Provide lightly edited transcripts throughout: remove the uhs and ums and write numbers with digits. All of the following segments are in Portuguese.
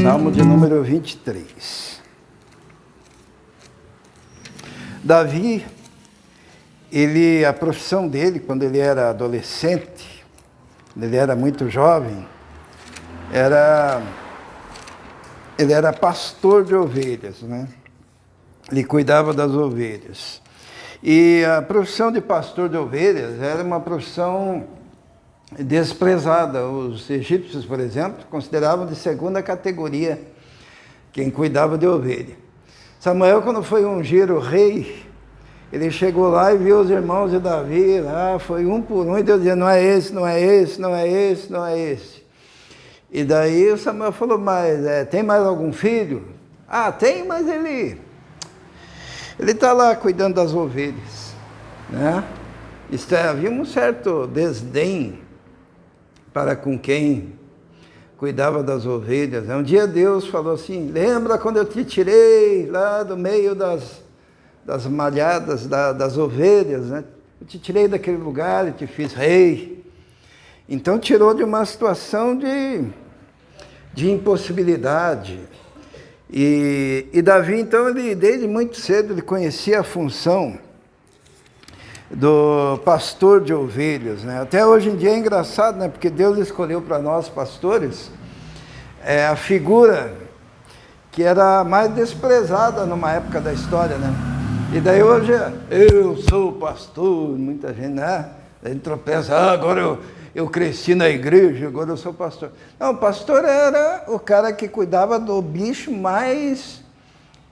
Salmo de número 23. Davi, a profissão dele, quando ele era adolescente, quando ele era muito jovem, ele era pastor de ovelhas, né? Ele cuidava das ovelhas. E a profissão de pastor de ovelhas era uma profissão desprezada. Os egípcios, por exemplo, consideravam de segunda categoria quem cuidava de ovelha. Samuel, quando foi ungir o rei, ele chegou lá e viu os irmãos de Davi, lá foi um por um, e Deus dizia, não é esse, não é esse, não é esse, não é esse. E daí o Samuel falou, mas tem mais algum filho? Ah, tem, mas ele está lá cuidando das ovelhas, né? Havia um certo desdém para com quem cuidava das ovelhas. Um dia Deus falou assim, lembra quando eu te tirei lá do meio das malhadas, das ovelhas, né? Eu te tirei daquele lugar e te fiz rei. Então tirou de uma situação de impossibilidade. E Davi, então, ele desde muito cedo ele conhecia a função do pastor de ovelhas, né? Até hoje em dia é engraçado, né? Porque Deus escolheu para nós pastores a figura que era mais desprezada numa época da história, né? E daí hoje eu sou pastor, muita gente, né? A gente tropeça, agora eu cresci na igreja, agora eu sou pastor. Não, o pastor era o cara que cuidava do bicho mais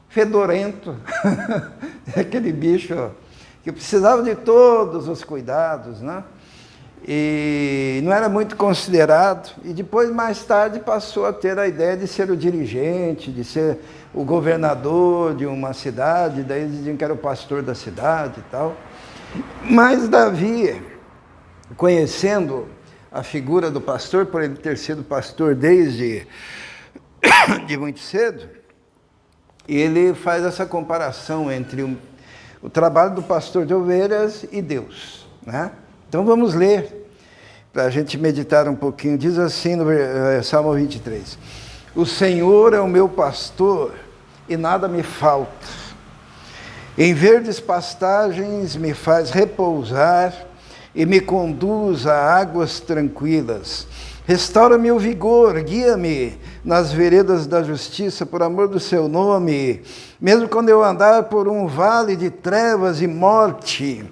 fedorento, aquele bicho que precisava de todos os cuidados, né? E não era muito considerado, e depois, mais tarde, passou a ter a ideia de ser o dirigente, de ser o governador de uma cidade, daí eles diziam que era o pastor da cidade e tal. Mas Davi, conhecendo a figura do pastor, por ele ter sido pastor desde de muito cedo, ele faz essa comparação entre o trabalho do pastor de ovelhas e Deus, né? Então vamos ler, para a gente meditar um pouquinho. Diz assim no Salmo 23, o Senhor é o meu pastor e nada me falta. Em verdes pastagens me faz repousar e me conduz a águas tranquilas. Restaura-me o vigor, guia-me nas veredas da justiça, por amor do seu nome. Mesmo quando eu andar por um vale de trevas e morte,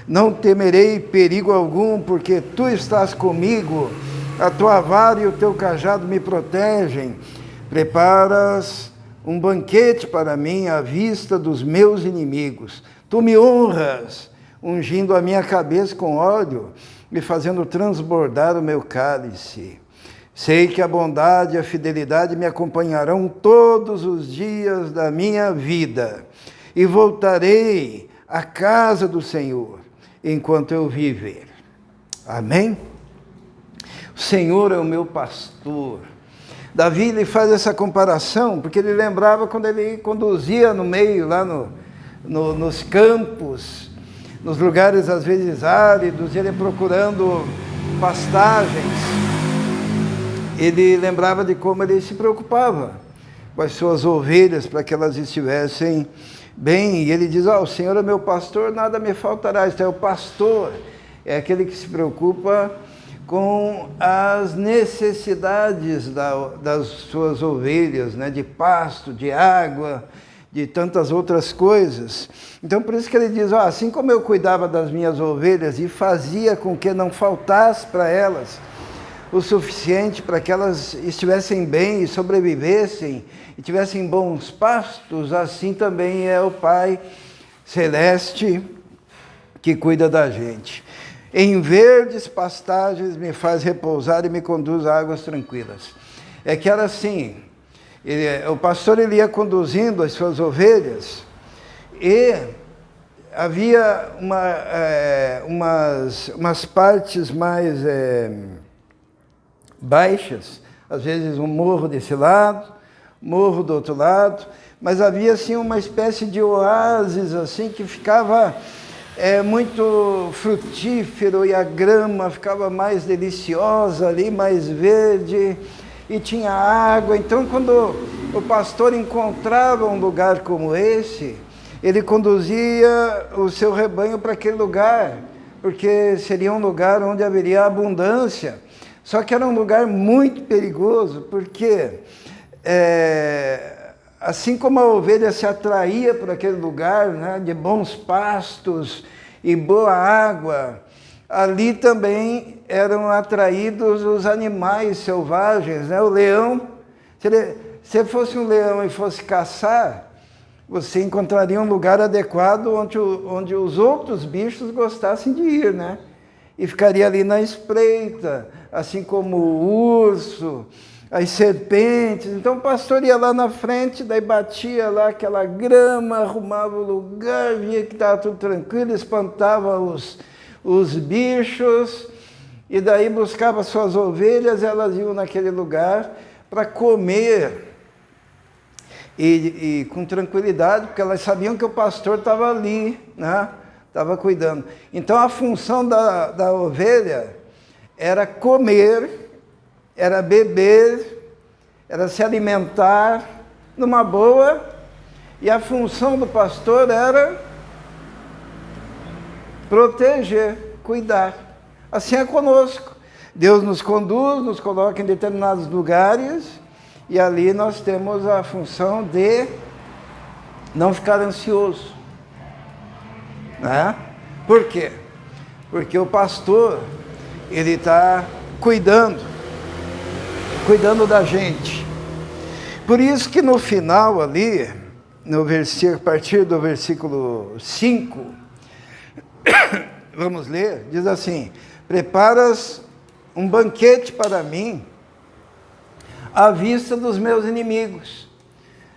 não temerei perigo algum, porque tu estás comigo, a tua vara e o teu cajado me protegem. Preparas um banquete para mim à vista dos meus inimigos. Tu me honras, ungindo a minha cabeça com óleo e fazendo transbordar o meu cálice. Sei que a bondade e a fidelidade me acompanharão todos os dias da minha vida, e voltarei à casa do Senhor enquanto eu viver. Amém? O Senhor é o meu pastor. Davi ele faz essa comparação, porque ele lembrava quando ele conduzia no meio, lá nos campos, nos lugares às vezes áridos, ele procurando pastagens, ele lembrava de como ele se preocupava com as suas ovelhas, para que elas estivessem bem. E ele diz, o Senhor é meu pastor, nada me faltará. Então, o pastor é aquele que se preocupa com as necessidades das suas ovelhas, né? De pasto, de água, de tantas outras coisas. Então, por isso que ele diz, assim como eu cuidava das minhas ovelhas e fazia com que não faltasse para elas o suficiente para que elas estivessem bem e sobrevivessem e tivessem bons pastos, assim também é o Pai Celeste que cuida da gente. Em verdes pastagens me faz repousar e me conduz a águas tranquilas. É que era assim, o pastor ele ia conduzindo as suas ovelhas e havia umas partes mais baixas, às vezes um morro desse lado, morro do outro lado, mas havia assim uma espécie de oásis assim que ficava muito frutífero, e a grama ficava mais deliciosa ali, mais verde, e tinha água. Então, quando o pastor encontrava um lugar como esse, ele conduzia o seu rebanho para aquele lugar, porque seria um lugar onde haveria abundância. Só que era um lugar muito perigoso, porque assim como a ovelha se atraía por aquele lugar, né, de bons pastos e boa água, ali também eram atraídos os animais selvagens, né? O leão, se fosse um leão e fosse caçar, você encontraria um lugar adequado onde os outros bichos gostassem de ir, né? E ficaria ali na espreita, assim como o urso, as serpentes. Então o pastor ia lá na frente, daí batia lá aquela grama, arrumava o lugar, via que estava tudo tranquilo, espantava os bichos, e daí buscava suas ovelhas, elas iam naquele lugar para comer, e com tranquilidade, porque elas sabiam que o pastor estava ali, né? Estava cuidando. Então a função da ovelha era comer, era beber, era se alimentar numa boa, e a função do pastor era proteger, cuidar. Assim é conosco. Deus nos conduz, nos coloca em determinados lugares, e ali nós temos a função de não ficar ansioso. Né? Por quê? Porque o pastor, ele está cuidando da gente. Por isso que no final ali, a partir do versículo 5, vamos ler, diz assim: preparas um banquete para mim à vista dos meus inimigos.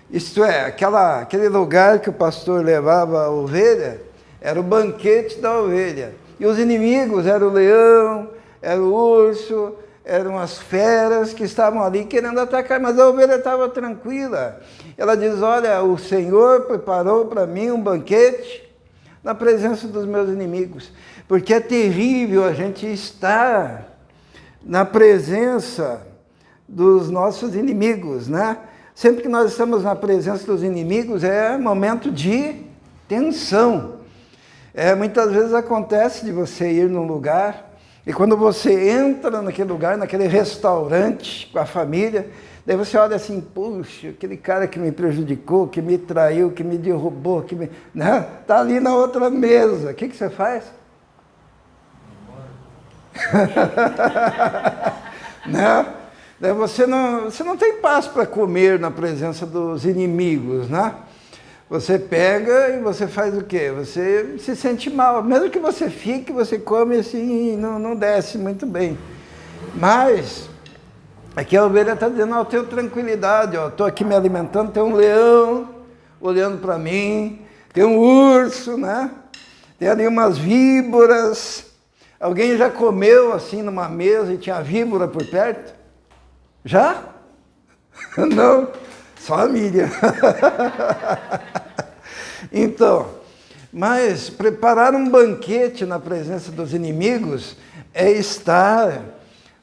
Isto é, aquele lugar que o pastor levava a ovelha, era o banquete da ovelha. E os inimigos eram o leão, era o urso, eram as feras que estavam ali querendo atacar, mas a ovelha estava tranquila. Ela diz: olha, o Senhor preparou para mim um banquete na presença dos meus inimigos. Porque é terrível a gente estar na presença dos nossos inimigos, né? Sempre que nós estamos na presença dos inimigos é momento de tensão. Muitas vezes acontece de você ir num lugar, e quando você entra naquele lugar, naquele restaurante com a família, daí você olha assim: puxa, aquele cara que me prejudicou, que me traiu, que me derrubou, né? Tá ali na outra mesa. O que você faz? Né? Daí você não tem paz para comer na presença dos inimigos, né? Você pega e você faz o quê? Você se sente mal. Mesmo que você fique, você come assim, não desce muito bem. Mas aqui a ovelha está dizendo: eu tenho tranquilidade, estou aqui me alimentando, tem um leão olhando para mim, tem um urso, né? Tem ali umas víboras. Alguém já comeu assim numa mesa e tinha víbora por perto? Já? Não, só a Miriam. Então, mas preparar um banquete na presença dos inimigos é estar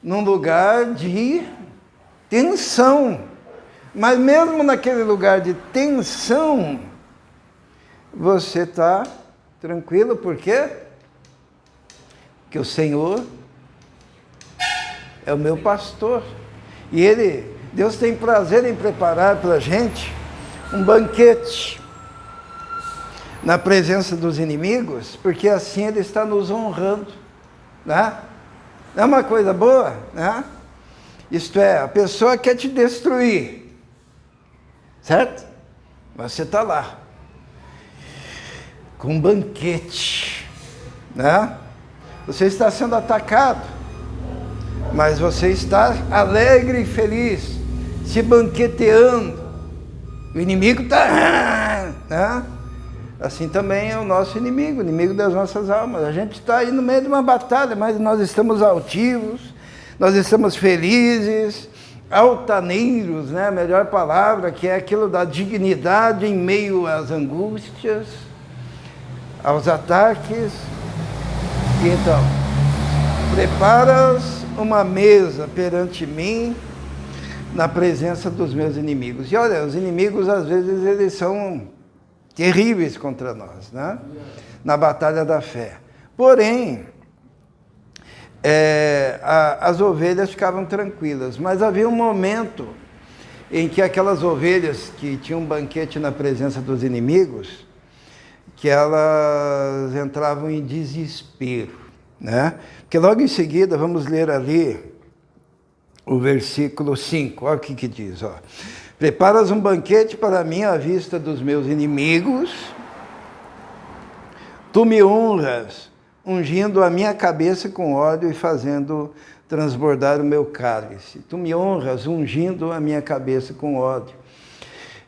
num lugar de tensão. Mas mesmo naquele lugar de tensão, você está tranquilo. Por quê? Porque o Senhor é o meu pastor. E Deus tem prazer em preparar para a gente um banquete na presença dos inimigos, porque assim Ele está nos honrando, né? Não é uma coisa boa, né? Isto é, a pessoa quer te destruir, certo? Mas você está lá, com um banquete, né? Você está sendo atacado, mas você está alegre e feliz, se banqueteando. O inimigo está, né? Assim também é o nosso inimigo, o inimigo das nossas almas. A gente está aí no meio de uma batalha, mas nós estamos altivos, nós estamos felizes, altaneiros, né? A melhor palavra, que é aquilo da dignidade em meio às angústias, aos ataques. E então, preparas uma mesa perante mim, na presença dos meus inimigos. E olha, os inimigos às vezes eles são terríveis contra nós, né? Na batalha da fé. Porém, as ovelhas ficavam tranquilas, mas havia um momento em que aquelas ovelhas que tinham um banquete na presença dos inimigos, que elas entravam em desespero, né? Porque logo em seguida, vamos ler ali o versículo 5, olha o que diz, ó. Preparas um banquete para mim à vista dos meus inimigos, tu me honras, ungindo a minha cabeça com óleo e fazendo transbordar o meu cálice. Tu me honras, ungindo a minha cabeça com óleo.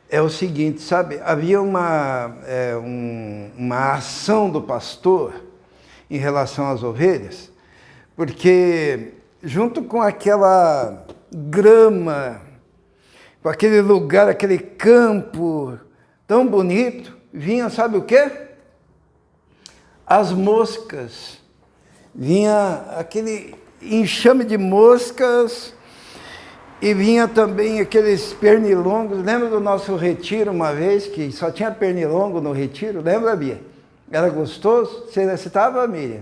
É o seguinte, sabe, havia uma ação do pastor em relação às ovelhas, porque junto com aquela grama, com aquele lugar, aquele campo tão bonito, vinha, sabe o quê? As moscas. Vinha aquele enxame de moscas e vinha também aqueles pernilongos. Lembra do nosso retiro uma vez, que só tinha pernilongo no retiro? Lembra, Bia? Era gostoso? Você estava, Miriam?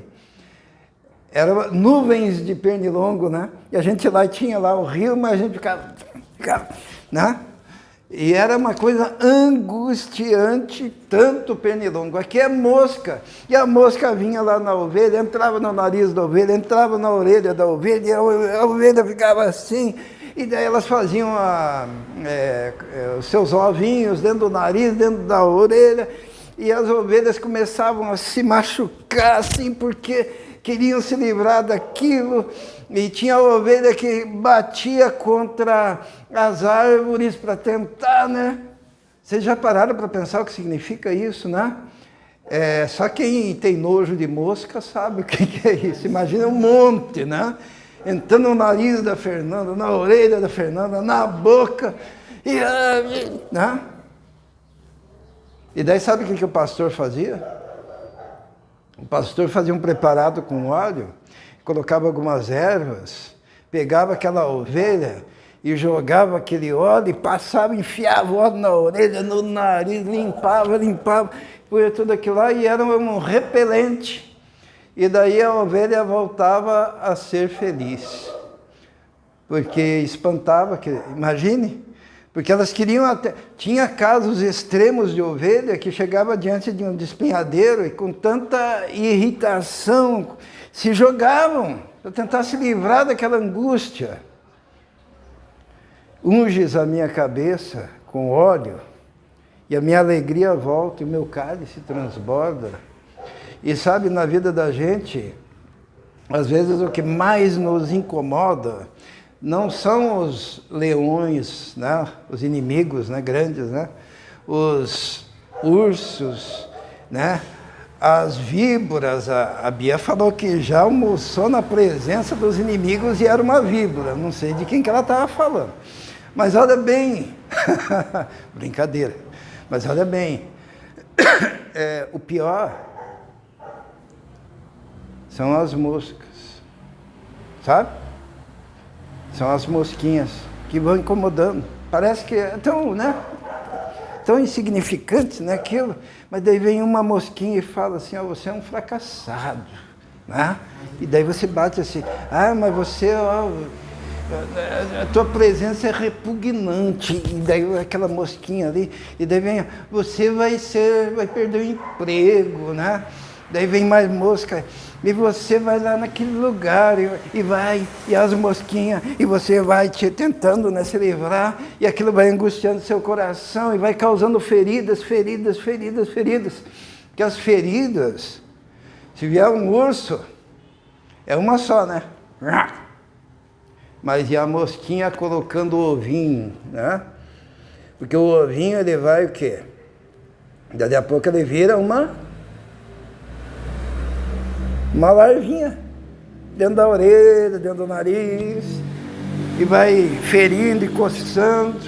Eram nuvens de pernilongo, né? E a gente lá tinha lá o rio, mas a gente ficava né? E era uma coisa angustiante, tanto pernilongo. Aqui é mosca. E a mosca vinha lá na ovelha, entrava no nariz da ovelha, entrava na orelha da ovelha, e a ovelha ficava assim. E daí elas faziam os seus ovinhos dentro do nariz, dentro da orelha. E as ovelhas começavam a se machucar, assim, porque queriam se livrar daquilo. E tinha a ovelha que batia contra as árvores para tentar, né? Vocês já pararam para pensar o que significa isso, né? Só quem tem nojo de mosca sabe o que é isso. Imagina um monte, né? Entrando no nariz da Fernanda, na orelha da Fernanda, na boca. Né? E daí sabe o que o pastor fazia? O pastor fazia um preparado com óleo, colocava algumas ervas, pegava aquela ovelha e jogava aquele óleo e passava, enfiava o óleo na orelha, no nariz, limpava, punha tudo aquilo lá e era um repelente. E daí a ovelha voltava a ser feliz, porque espantava, imagine, porque elas queriam até... Tinha casos extremos de ovelha que chegava diante de um despenhadeiro e com tanta irritação se jogavam para tentar se livrar daquela angústia. Unges a minha cabeça com óleo e a minha alegria volta e o meu cálice transborda. E sabe, na vida da gente, às vezes o que mais nos incomoda não são os leões, né? Os inimigos, né? Grandes, né? Os ursos, né? As víboras. A Bia falou que já almoçou na presença dos inimigos e era uma víbora. Não sei de quem que ela estava falando. Mas olha bem, brincadeira, mas olha bem, o pior são as moscas, sabe? São as mosquinhas que vão incomodando. Parece que é tão, né? Tão insignificante, né, aquilo. Mas daí vem uma mosquinha e fala assim, você é um fracassado, né? E daí você bate assim, mas você, a tua presença é repugnante. E daí aquela mosquinha ali, e daí vem, você vai perder o emprego, né? Daí vem mais mosca, e você vai lá naquele lugar, e as mosquinhas, e você vai tentando, né, se livrar, e aquilo vai angustiando seu coração, e vai causando feridas. Porque as feridas, se vier um urso, é uma só, né? Mas e a mosquinha colocando o ovinho, né? Porque o ovinho, ele vai o quê? Daqui a pouco ele vira uma larvinha, dentro da orelha, dentro do nariz, e vai ferindo e coçando,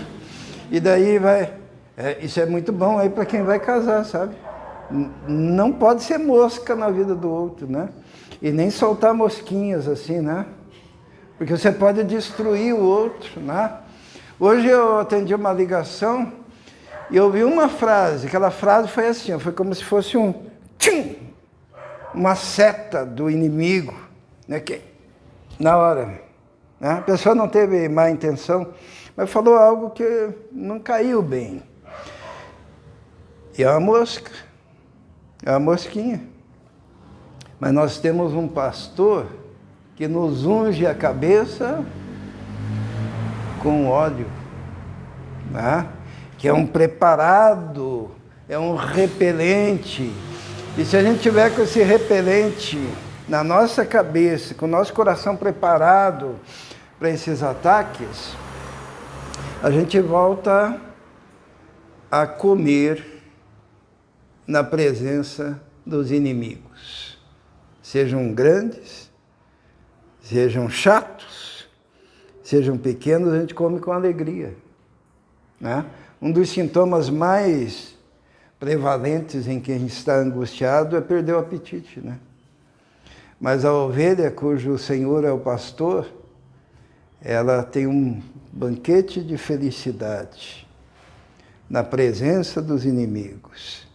e daí vai... isso é muito bom aí para quem vai casar, sabe? Não pode ser mosca na vida do outro, né? E nem soltar mosquinhas assim, né? Porque você pode destruir o outro, né? Hoje eu atendi uma ligação e eu ouvi uma frase, aquela frase foi assim, foi como se fosse uma seta do inimigo, né, que, na hora, né, a pessoa não teve má intenção, mas falou algo que não caiu bem. E é uma mosca, é uma mosquinha. Mas nós temos um pastor que nos unge a cabeça com óleo, né? Que é um preparado, é um repelente. E se a gente tiver com esse repelente na nossa cabeça, com o nosso coração preparado para esses ataques, a gente volta a comer na presença dos inimigos. Sejam grandes, sejam chatos, sejam pequenos, a gente come com alegria, né? Um dos sintomas mais prevalentes em quem está angustiado é perder o apetite, né? Mas a ovelha cujo Senhor é o pastor, ela tem um banquete de felicidade na presença dos inimigos.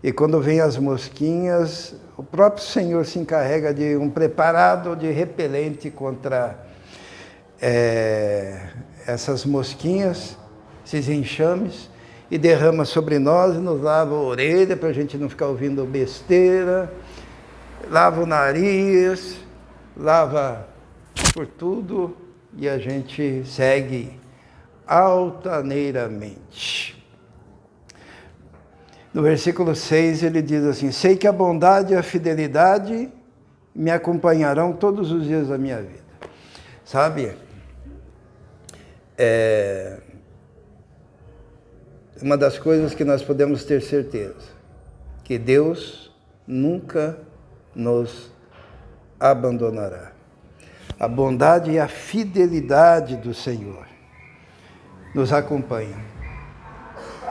E quando vem as mosquinhas, o próprio Senhor se encarrega de um preparado de repelente contra essas mosquinhas, esses enxames, e derrama sobre nós e nos lava a orelha para a gente não ficar ouvindo besteira, lava o nariz, lava por tudo e a gente segue altaneiramente. No versículo 6 ele diz assim: sei que a bondade e a fidelidade me acompanharão todos os dias da minha vida. Sabe? Uma das coisas que nós podemos ter certeza, que Deus nunca nos abandonará. A bondade e a fidelidade do Senhor nos acompanham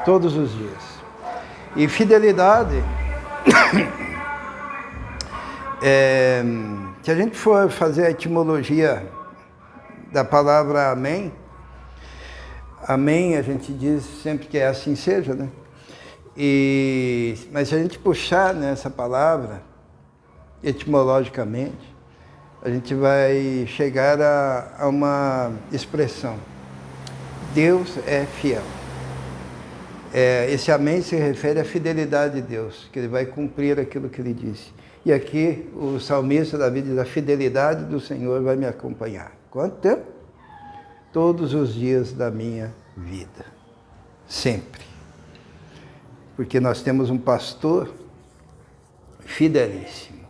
todos os dias. E fidelidade, se a gente for fazer a etimologia da palavra amém, amém a gente diz sempre que é assim seja, né? Mas se a gente puxar nessa palavra, etimologicamente, a gente vai chegar a uma expressão: Deus é fiel. Esse amém se refere à fidelidade de Deus, que Ele vai cumprir aquilo que Ele disse. E aqui o salmista Davi diz: a fidelidade do Senhor vai me acompanhar. Quanto tempo? Todos os dias da minha vida. Sempre. Porque nós temos um pastor fidelíssimo.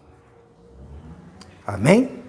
Amém?